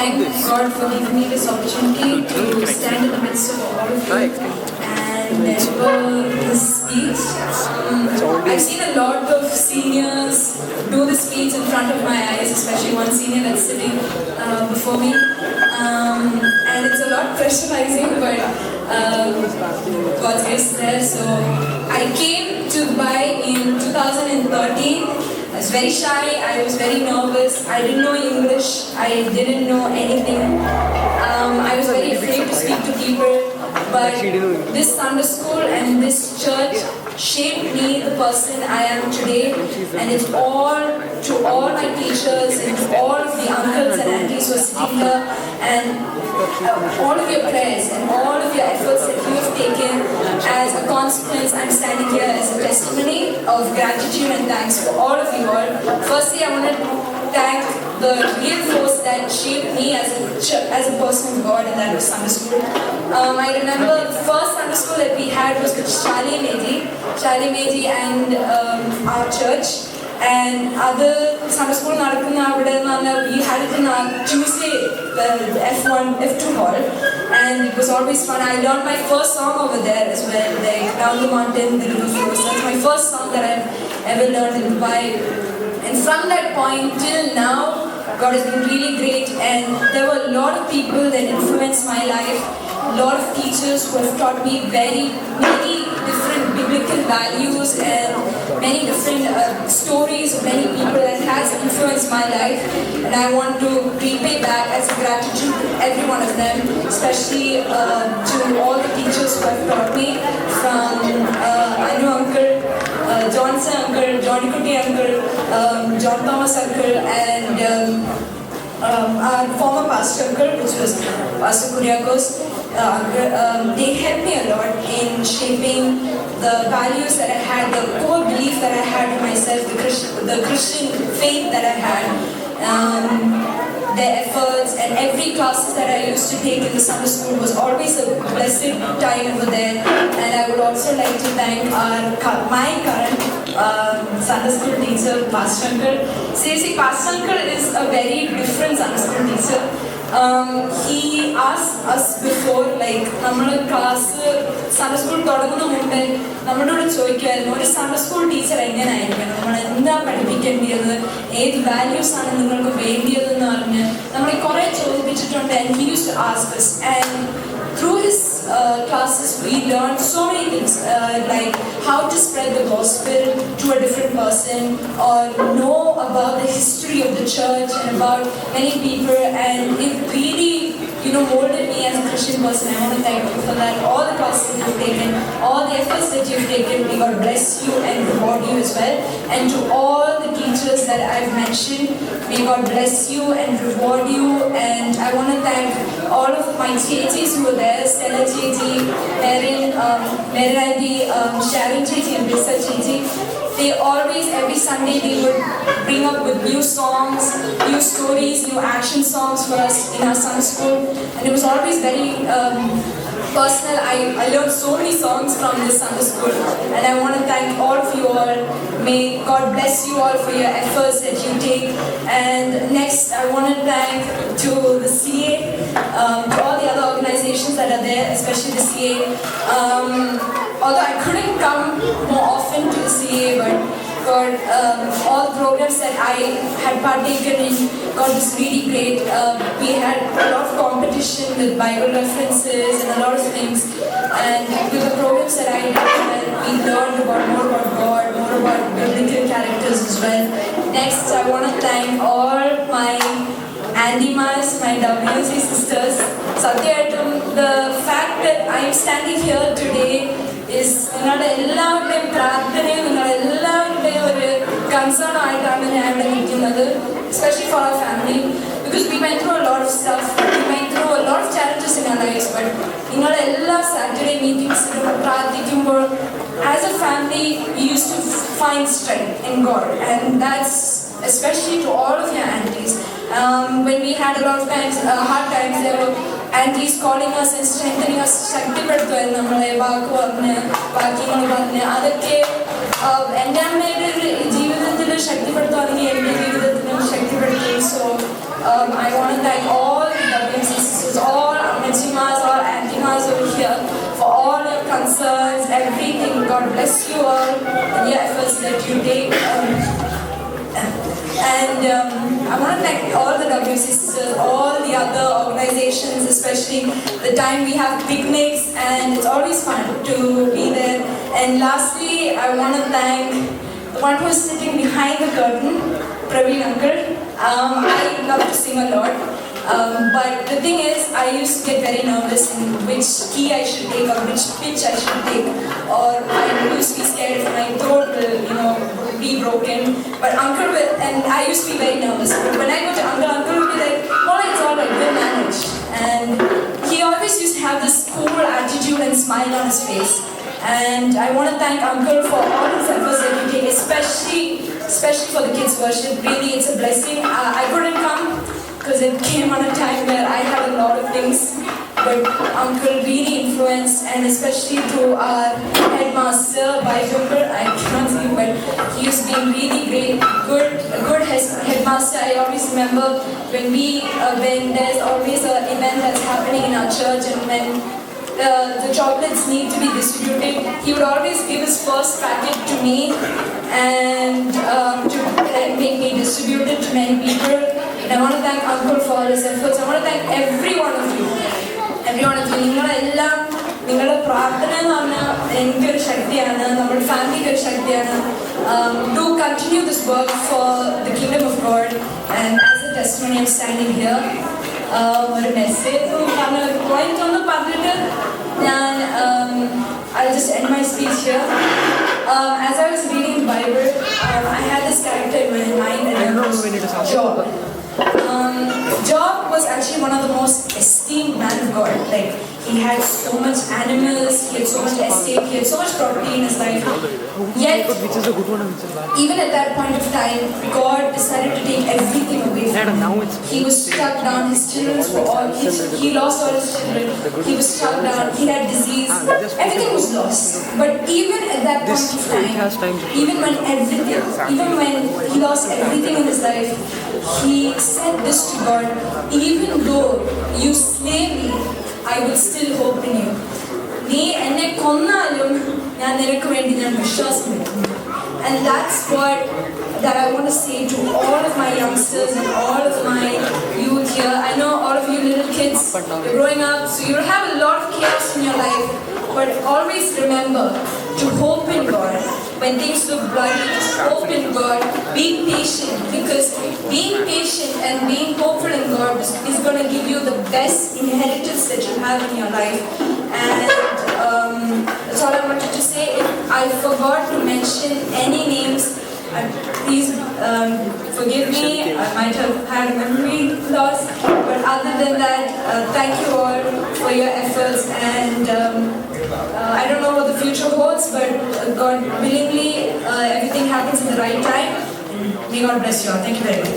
thank God for giving me this opportunity to stand in the midst of all of you and deliver this speech. I've seen a lot of seniors do the speech in front of my eyes, especially one senior that's sitting before me. And it's a lot pressurizing, but God's grace is there. So I came to Dubai in 2013. I was very shy, I was very nervous, I didn't know English, I didn't know anything. I was very afraid to speak to people, but this Sunday school and this church shaped me the person I am today, and it's all to all my teachers and to all of the uncles and aunties who are sitting here, and all of your prayers and all of your efforts that you have taken. As a consequence, I'm standing here as a testimony of gratitude and thanks for all of you all. Firstly, I want to thank the real force that shaped me as a person of God, and that was Sunday school. I remember the first Sunday school that we had was with Charlie Meji and our church. And other Sunday school we had it in our Tuesday, the F1, F2 hall, and it was always fun. I learned my first song over there as well, like Down the Mountain, the River Flows. That's my first song that I've ever learned in Dubai. And from that point till now, God has been really great, and there were a lot of people that influenced my life, a lot of teachers who have taught me many different biblical values and many different stories of many people that has influenced my life, and I want to repay back as a gratitude to every one of them, especially to all the teachers who have taught me, from Anu uncle, Johnson uncle, Johnny Kuti uncle, John Thomas uncle, and our former pastor uncle, which was Pastor Kuriakos. They helped me a lot in shaping the values that I had, the core belief that I had in myself, the Christian faith that I had. Their efforts and every classes that I used to take in the Sunday school was always a blessed time over there. And I would also like to thank my current Sunday school teacher, Pastor Uncle. Seriously, Pastor Uncle is a very different Sunday school teacher. He asked us before, like, our class, Sunday school, ഒരു Sunday school teacher എങ്ങനെയായിരിക്കണം, നമ്മൾ എന്താ പഠിപ്പിക്കേണ്ടത്, ഏത് values ആണ് നിങ്ങൾക്ക് വേണ്ടിയതെന്ന് പറഞ്ഞ് നമ്മളെ കുറെ ചോദിപ്പിച്ചിട്ടുണ്ട്. And he used to ask us, and through his classes we learned so many things, like how to spread the gospel to a different person, or know about the history of the church and about many people, and it really molded me as a Christian person. I want to thank you for that. All the classes that you've taken, all the efforts that you've taken, may God bless you and reward you as well. And to all the teachers that I've mentioned, may God bless you and reward you. And I want to thank all of my chechis who were there, Stella Chechi, Meradi, Sharon Chechi and Brisa Chechi. They always, every Sunday, they would bring up with new songs, new stories, new action songs for us in our Sunday school. And it was always very personal. I learned so many songs from this Sunday school. And I want to thank all of you all. May God bless you all for your efforts that you take. And next, I want to thank to the CA, to all the other organizations that are there, especially the CA. Although I couldn't come more often to the CA, but for all the programs that I had partaken in, God was really great. We had a lot of competition with Bible references and a lot of things. And with the programs that I did, we learned more about God, more about biblical characters as well. Next, I want to thank all my Andimas, my WC sisters. Satyatum, the fact that I am standing here today is എല്ലാവരുടെയും പ്രാർത്ഥനയും എല്ലാവരുടെയും ഒരു concern ആയിട്ടാണ് ഞാൻ ഇവിടെ നിൽക്കുന്നത്, especially for our family, because we went through a lot of stuff, we went through a lot of challenges in our lives, but നിങ്ങളുടെ എല്ലാ Saturday meetingsലും പ്രാർത്ഥിക്കുമ്പോൾ as a family we used to find strength in God, and that's especially to all of your aunties. When we had a lot of times, hard times, there were aunties calling us and strengthening us. ശക്തിപ്പെടുത്തുമായിരുന്നു നമ്മളെ, വാക്യങ്ങൾ പറഞ്ഞ് അതൊക്കെ എൻ്റെ അമ്മയുടെ ജീവിതത്തിൽ ശക്തിപ്പെടുത്തുകയാണെങ്കിൽ എൻ്റെ ജീവിതത്തിനും ശക്തിപ്പെടുത്തും. So I want to thank all God bless you all in your efforts that you take. I want to thank all the WC sisters, all the other organizations, especially the time we have picnics, and it's always fun to be there. And lastly, I want to thank the one who is sitting behind the curtain, Praveen Uncle. I love to sing a lot. But the thing is, I used to get very nervous in which key I should take or which pitch I should take, or I used to be scared if my throat will, be broken. But Uncle will, and I used to be very nervous. But when I go to Uncle will be like, "Oh, it's all right, we'll manage." And he always used to have this cool attitude and smile on his face. And I want to thank Uncle for all his efforts that he takes, especially for the kids' worship. Really, it's a blessing. I couldn't come because it came on a time where I had a lot of things, but Uncle really influenced, and especially to our headmaster, Bethel. I cannot see him, but he has been really great, a good headmaster. I always remember when there's always an event that's happening in our church, and when the chocolates need to be distributed, he would always give his first packet to me and to make me distribute it to many people. And I want to thank Uncle for all his efforts. I want to thank every one of you. നിങ്ങളുടെ പ്രാർത്ഥന എന്ന് പറഞ്ഞാൽ എനിക്കൊരു ശക്തിയാണ്, നമ്മുടെ ഫാമിലിക്ക് ഒരു ശക്തിയാണ്. To continue this work for the kingdom of God, and as a testimony I'm standing here. ഒരു മെസ്സേജ് പോയിന്റ് ഒന്ന് പറഞ്ഞിട്ട് I'll just end my speech here. As I was reading the Bible, I had this character in my mind, and it was Job. Job was actually one of the most esteemed men of God. Like, he had so much animals, he had so much estate, he had so much property in his life. Yet, even at that point of time, God decided to take everything away from him. He was struck down, his children were all, he lost all his children, he was struck down, he had disease, everything was lost. But even at that point of time, even when he lost everything in his life, he said this to God: "Even though you slay me, I will still hope in you." Nee enne konnalum njan ninakku vendi njan vishwasam vedukkum. And that's what I want to say to all of my youngsters and all of my youth here. I know all of you little kids, you're growing up, so you'll have a lot of chaos in your life, but always remember to hope in God. When things look bloody, just hope in God. Be patient, because being patient and being hopeful in God is going to give you the best inheritance that you have in your life. And that's all I wanted to say. If I forgot to mention any names, please forgive me. I might have had a memory loss. But other than that, thank you all for your efforts. And I don't know what the future holds, but God willingly, everything happens in the right time. May God bless you all. Thank you very much.